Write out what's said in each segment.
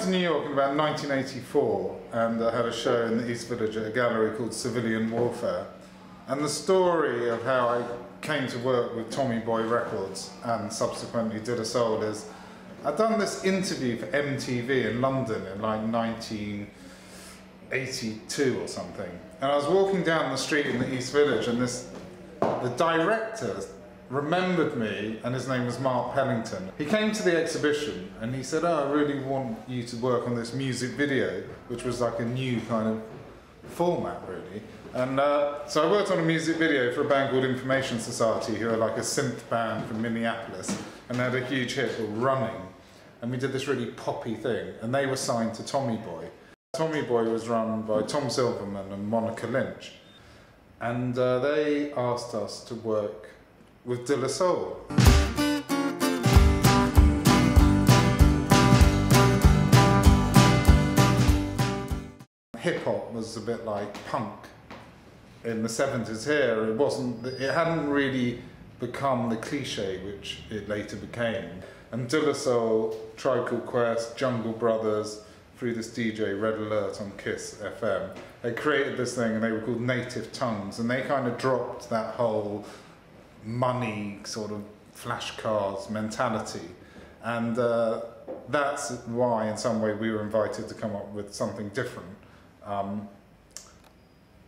to New York in about 1984 and I had a show in the East Village at a gallery called Civilian Warfare. And the story of how I came to work with Tommy Boy Records and subsequently Did a Soul is I'd done this interview for MTV in London in like 1982 or something. And I was walking down the street in the East Village and the director remembered me, and his name was Mark Pellington. He came to the exhibition and he said, "Oh, I really want you to work on this music video," which was like a new kind of format really. And so I worked on a music video for a band called Information Society, who are like a synth band from Minneapolis, and they had a huge hit called Running. And we did this really poppy thing, and they were signed to Tommy Boy. Tommy Boy was run by Tom Silverman and Monica Lynch. And they asked us to work with De La Soul. Hip-hop was a bit like punk in the 70s here. It hadn't really become the cliche which it later became. And De La Soul, Tribe Called Quest, Jungle Brothers, through this DJ Red Alert on Kiss FM, they created this thing and they were called Native Tongues, and they kind of dropped that whole money sort of flashcards mentality, and that's why in some way we were invited to come up with something different, and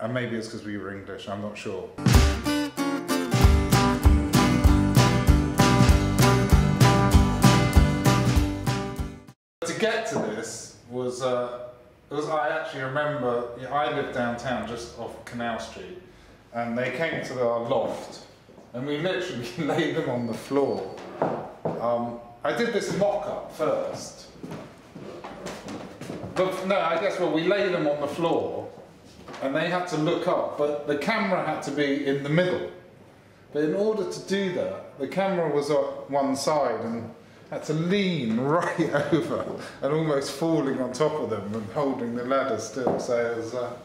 maybe it's because we were English, I'm not sure. To get to this was I actually remember, I lived downtown just off Canal Street, and they came to our loft and we literally laid them on the floor. I did this mock-up first. But no, I guess, well, we laid them on the floor and they had to look up, but the camera had to be in the middle. But in order to do that, the camera was on one side and had to lean right over and almost falling on top of them and holding the ladder still. So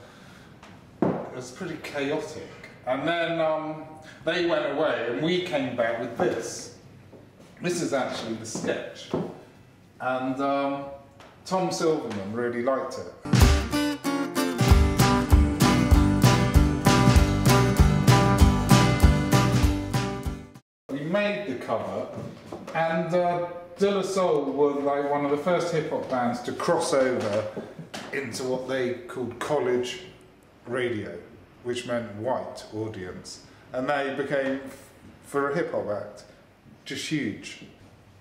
it was pretty chaotic. And then they went away and we came back with this. This is actually the sketch. And Tom Silverman really liked it. We made the cover, and De La Soul were like one of the first hip-hop bands to cross over into what they called college radio, which meant white audience. And they became, for a hip-hop act, just huge.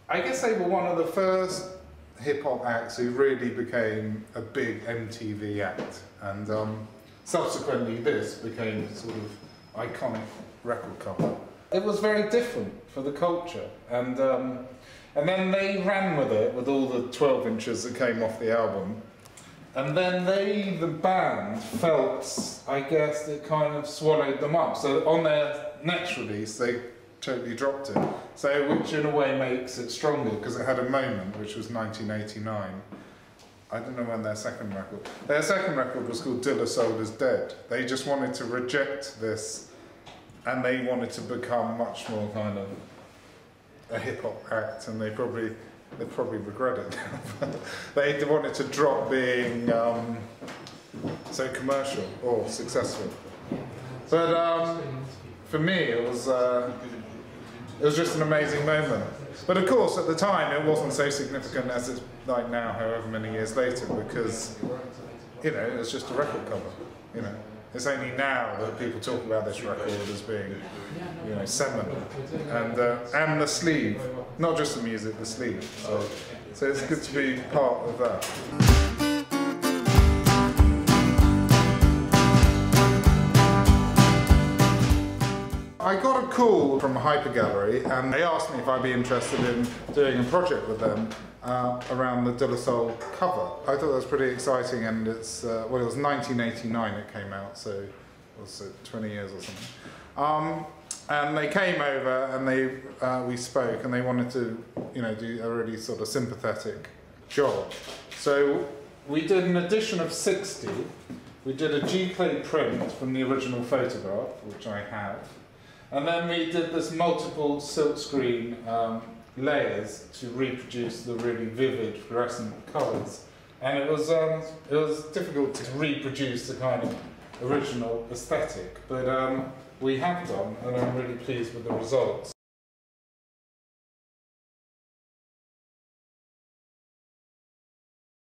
I guess they were one of the first hip-hop acts who really became a big MTV act. And subsequently this became sort of iconic record cover. It was very different for the culture. And then they ran with it, with all the 12 inches that came off the album. And then the band, felt, I guess, it kind of swallowed them up. So on their next release, they totally dropped it. So, which in a way makes it stronger, because it had a moment, which was 1989. I don't know when their second record was called De La Soul Is Dead. They just wanted to reject this, and they wanted to become much more kind of a hip-hop act, and they probably regret it now. They wanted to drop being so commercial or successful. But for me, it was just an amazing moment. But of course, at the time, it wasn't so significant as it's like now, however many years later, because it was just a record cover. It's only now that people talk about this record as being, seminal, and the sleeve, not just the music, the sleeve. So it's good to be part of that. I got a call from Hypergallery, and they asked me if I'd be interested in doing a project with them around the De La Soul cover. I thought that was pretty exciting, and it's, it was 1989 it came out, so it was 20 years or something. And they came over and we spoke, and they wanted to, do a really sort of sympathetic job. So we did an edition of 60. We did a G-clay print from the original photograph, which I have. And then we did this multiple silkscreen layers to reproduce the really vivid fluorescent colours and it was difficult to reproduce the kind of original aesthetic, but we have done, and I'm really pleased with the results.